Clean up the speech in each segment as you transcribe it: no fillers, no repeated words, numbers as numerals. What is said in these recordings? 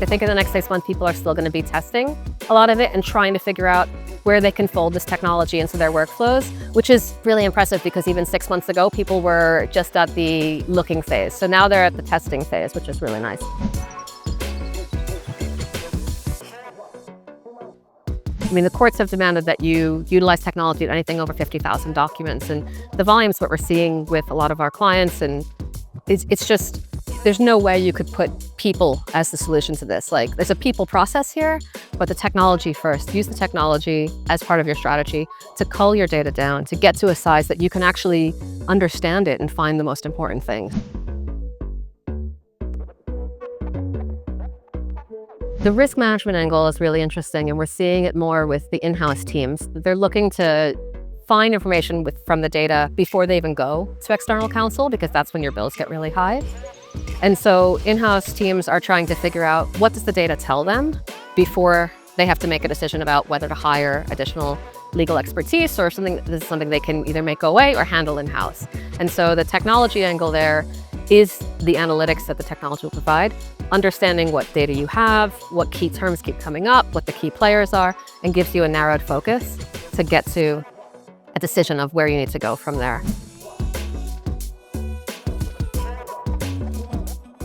I think in the next 6 months, people are still going to be testing a lot of it and trying to figure out where they can fold this technology into their workflows, which is really impressive because even 6 months ago, people were just at the looking phase. So now they're at the testing phase, which is really nice. I mean, the courts have demanded that you utilize technology at anything over 50,000 documents, and the volumes what we're seeing with a lot of our clients, and it's just, there's no way you could put people as the solution to this. Like, there's a people process here, but the technology first. Use the technology as part of your strategy to cull your data down, to get to a size that you can actually understand it and find the most important things. The risk management angle is really interesting, and we're seeing it more with the in-house teams. They're looking to find information from the data before they even go to external counsel, because that's when your bills get really high. And so in-house teams are trying to figure out, what does the data tell them before they have to make a decision about whether to hire additional legal expertise or something. This is something they can either make go away or handle in-house. And so the technology angle there is the analytics that the technology will provide, understanding what data you have, what key terms keep coming up, what the key players are, and gives you a narrowed focus to get to a decision of where you need to go from there.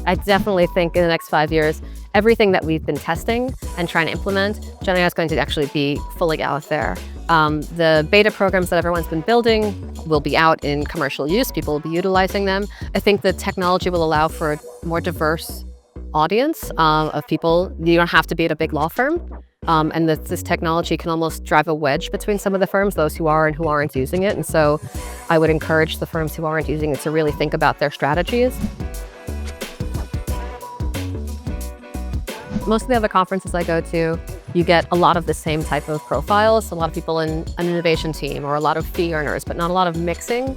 I definitely think in the next 5 years, everything that we've been testing and trying to implement, GenAI is going to actually be fully out there. The beta programs that everyone's been building will be out in commercial use. People will be utilizing them. I think the technology will allow for a more diverse audience of people. You don't have to be at a big law firm. And this technology can almost drive a wedge between some of the firms, those who are and who aren't using it. And so I would encourage the firms who aren't using it to really think about their strategies. Most of the other conferences I go to, you get a lot of the same type of profiles, a lot of people in an innovation team or a lot of fee earners, but not a lot of mixing.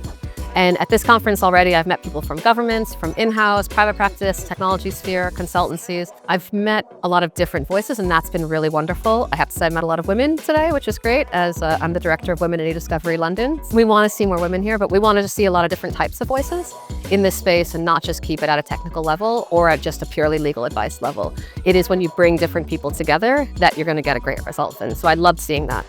And at this conference already, I've met people from governments, from in-house, private practice, technology sphere, consultancies. I've met a lot of different voices, and that's been really wonderful. I have to say I met a lot of women today, which is great, as I'm the director of Women in eDiscovery London. We want to see more women here, but we wanted to see a lot of different types of voices in this space and not just keep it at a technical level or at just a purely legal advice level. It is when you bring different people together that you're going to get a great result. And so I loved seeing that.